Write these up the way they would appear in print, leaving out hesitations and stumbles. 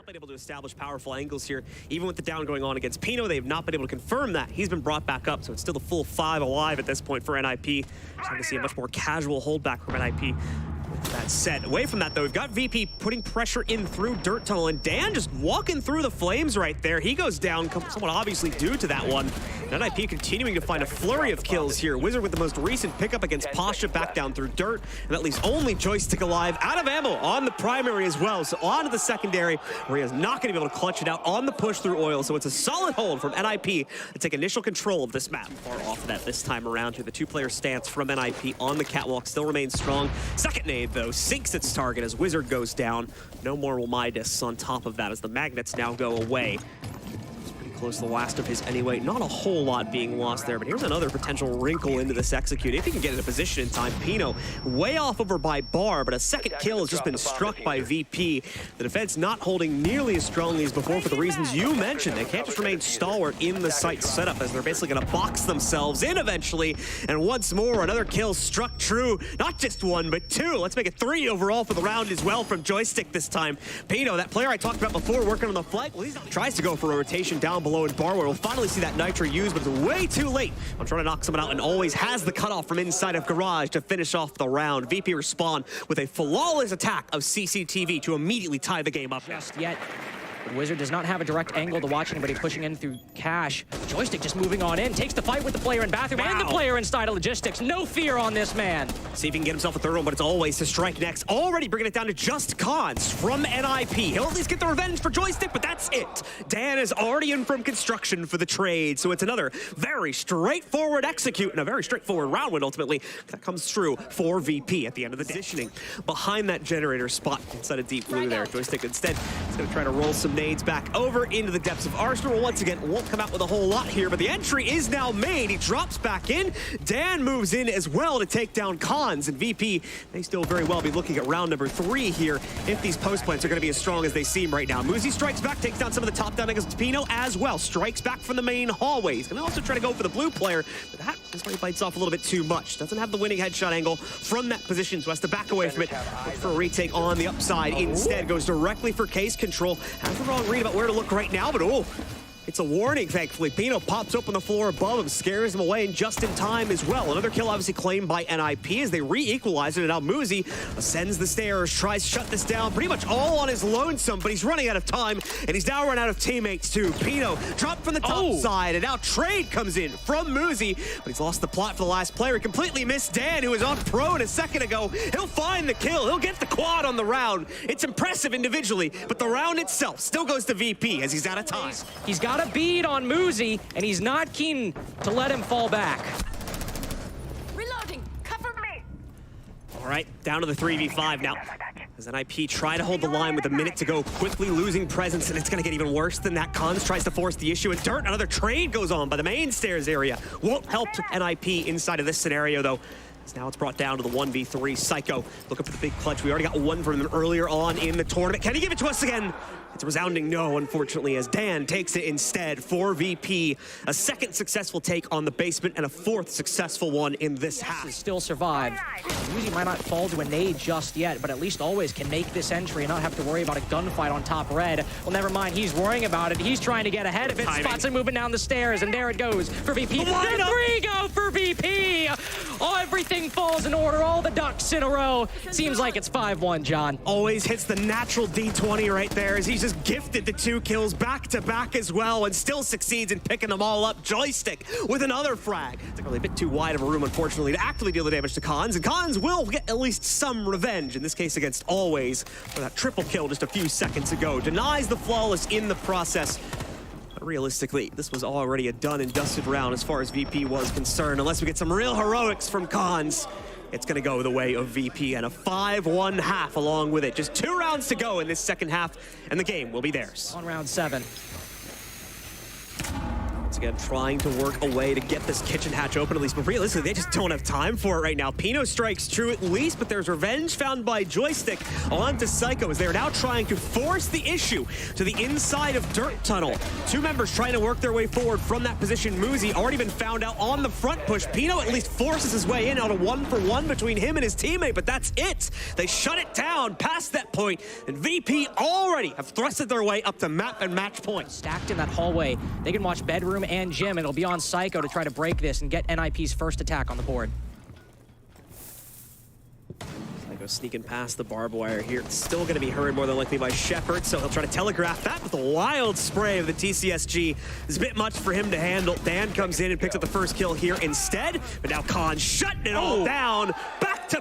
been able to establish powerful angles here. Even with the down going on against Pino, they've not been able to confirm that. He's been brought back up, so it's still the full 5 alive at this point for NIP. Starting to see a much more casual holdback from NIP. With that said, away from that though, we've got VP putting pressure in through Dirt Tunnel, and Dan just walking through the flames right there. He goes down, somewhat obviously due to that one. And NIP continuing to find a flurry of kills here. Wizard with the most recent pickup against Pasha back down through Dirt, and that leaves only Joystick alive, out of ammo on the primary as well. So on to the secondary, where he is not going to be able to clutch it out on the push through oil. So it's a solid hold from NIP to take initial control of this map. Far off of that this time around here. The two-player stance from NIP on the catwalk still remains strong. Second nade though sinks its target as Wizard goes down. No more will Midas on top of that as the magnets now go away. Close to the last of his anyway. Not a whole lot being lost there, but here's another potential wrinkle into this execute. If he can get into position in time, Pino way off over by Bar, but a second kill has just been struck by VP. The defense not holding nearly as strongly as before for the reasons you mentioned. They can't just remain stalwart in the site setup as they're basically going to box themselves in eventually. And once more, another kill struck true. Not just one, but two. Let's make it 3 overall for the round as well from Joystick this time. Pino, that player I talked about before, working on the flank, well, he tries to go for a rotation down below in Bar, where we'll finally see that Nitro used, but it's way too late. I'm trying to knock someone out and always has the cutoff from inside of Garage to finish off the round. VP respond with a flawless attack of CCTV to immediately tie the game up. Just yet. Wizard does not have a direct angle to watch anybody pushing in through Cash. Joystick just moving on in, takes the fight with the player in Bathroom and the player inside of Logistics. No fear on this man. See if he can get himself a third one, but it's always to strike next. Already bringing it down to just Cons from NIP. He'll at least get the revenge for Joystick, but that's it. Dan is already in from construction for the trade, so it's another very straightforward execute and a very straightforward round win ultimately. That comes true for VP at the end of the positioning. Behind that generator spot inside of deep blue there, Joystick instead is going to try to roll some nades back over into the depths of Arsenal. Once again, won't come out with a whole lot here, but the entry is now made. He drops back in. Dan moves in as well to take down Cons, and VP may still very well be looking at round number 3 here if these post plants are going to be as strong as they seem right now. Muzi strikes back, takes down some of the top down against Pino as well. Strikes back from the main hallway. He's going to also try to go for the blue player, but that is where he bites off a little bit too much. Doesn't have the winning headshot angle from that position, so has to back away from it. Look for a retake on the upside. Instead, goes directly for case control. Has the wrong read about where to look right now, but oh, it's a warning, thankfully. Pino pops up on the floor above him, scares him away, and just in time as well. Another kill obviously claimed by NIP as they re-equalize it, and now Muzi ascends the stairs, tries to shut this down pretty much all on his lonesome, but he's running out of time, and he's now run out of teammates too. Pino dropped from the top side, and now trade comes in from Muzi, but he's lost the plot for the last player. He completely missed Dan, who was on prone a second ago. He'll find the kill. He'll get the quad on the round. It's impressive individually, but the round itself still goes to VP as he's out of time. He's got a bead on Muzi, and he's not keen to let him fall back. Reloading, cover me. All right, down to the 3v5 now. As NIP try to hold the line with a minute to go, quickly losing presence, and it's going to get even worse than that. Cons tries to force the issue, and Dirt, another trade goes on by the main stairs area. Won't help NIP inside of this scenario, though. Now it's brought down to the 1v3. Psycho looking for the big clutch. We already got one from him earlier on in the tournament. Can he give it to us again? It's a resounding no, unfortunately, as Dan takes it instead for VP. A second successful take on the basement and a fourth successful one in this half. Still survived. Muzi might not fall to a nade just yet, but at least always can make this entry and not have to worry about a gunfight on top red. Well, never mind, he's worrying about it. He's trying to get ahead of it. Spots him moving down the stairs, and there it goes for VP. Three go for VP! Oh, everything falls in order, all the ducks in a row. Seems like it's 5-1, John. Always hits the natural D20 right there as he's just gifted the 2 kills back-to-back as well and still succeeds in picking them all up. Joystick with another frag. It's really a bit too wide of a room, unfortunately, to actively deal the damage to Cons, and Cons will get at least some revenge, in this case against Always, for that triple kill just a few seconds ago. Denies the flawless in the process. But realistically, this was already a done and dusted round as far as VP was concerned. Unless we get some real heroics from Cons, it's going to go the way of VP, and a 5-1 half along with it. Just 2 rounds to go in this second half, and the game will be theirs. On round 7. again, trying to work a way to get this kitchen hatch open at least, but realistically, they just don't have time for it right now. Pino strikes true at least, but there's revenge found by Joystick onto Psycho as they're now trying to force the issue to the inside of Dirt Tunnel. Two members trying to work their way forward from that position. Muzi already been found out on the front push. Pino at least forces his way in on a 1-for-1 between him and his teammate, but that's it. They shut it down past that point, and VP already have thrusted their way up to map and match point. Stacked in that hallway. They can watch bedroom and gym, and it'll be on Psycho to try to break this and get NIP's first attack on the board. Psycho sneaking past the barbed wire here. It's still going to be heard more than likely by Shepard, so he'll try to telegraph that with a wild spray of the TCSG. It's a bit much for him to handle. Dan comes in and picks up the first kill here instead, but now Khan shutting it all down. Back to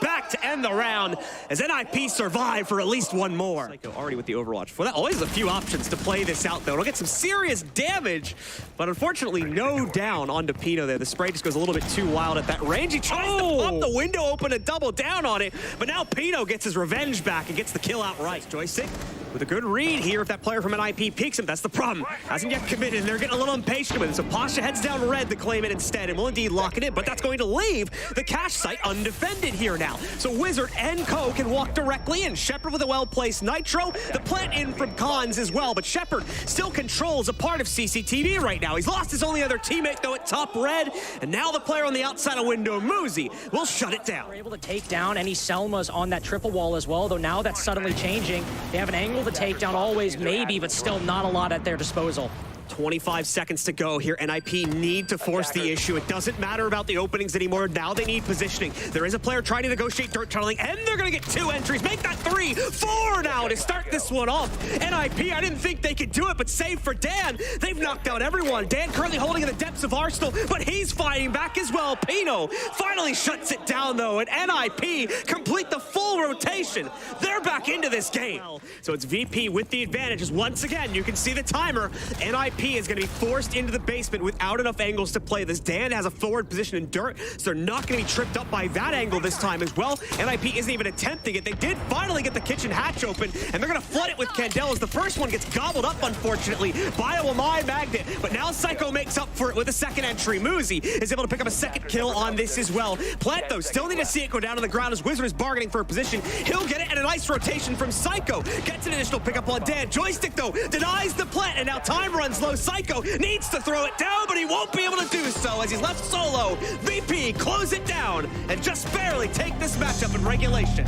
back to end the round as NIP survive for at least one more. Psycho already with the Overwatch. For that, always a few options to play this out, though. It'll get some serious damage, but unfortunately, no down onto Pino there. The spray just goes a little bit too wild at that range. He tries to pop the window open and double down on it, but now Pino gets his revenge back and gets the kill outright. Joystick with a good read here. If that player from NIP peeks him, that's the problem. Hasn't yet committed, and they're getting a little impatient with it. So Pasha heads down red to claim it instead, and will indeed lock it in, but that's going to leave the cache site undefended here now. So Wizard and Co can walk directly in. Shepard with a well-placed Nitro. The plant in from Cons as well, but Shepard still controls a part of CCTV right now. He's lost his only other teammate, though, at top red, and now the player on the outside of window, Muzi, will shut it down. We're able to take down any Selmas on that triple wall as well, though now that's suddenly changing. They have an angle to take down always, maybe, but still not a lot at their disposal. 25 seconds to go here. NIP need to force the issue. It doesn't matter about the openings anymore. Now they need positioning. There is a player trying to negotiate dirt tunneling, and they're going to get 2 entries. Make that 3, 4 now to start this one off. NIP, I didn't think they could do it, but save for Dan. They've knocked out everyone. Dan currently holding in the depths of Arsenal, but he's fighting back as well. Pino finally shuts it down, though, and NIP complete the full rotation. They're back into this game. So it's VP with the advantage. As once again, you can see the timer. NIP is going to be forced into the basement without enough angles to play this. Dan has a forward position in dirt, so they're not going to be tripped up by that angle this time as well. NIP isn't even attempting it. They did finally get the kitchen hatch open, and they're going to flood it with Candelas. The first one gets gobbled up, unfortunately, by a Wamai Magnet, but now Psycho makes up for it with a second entry. Muzi is able to pick up a second kill on this as well. Plant, though, still need to see it go down on the ground as Wizard is bargaining for a position. He'll get it, and a nice rotation from Psycho. Gets an additional pickup on Dan. Joystick, though, denies the plant, and now time runs low. Psycho needs to throw it down, but he won't be able to do so as he's left solo. VP close it down and just barely take this matchup in regulation.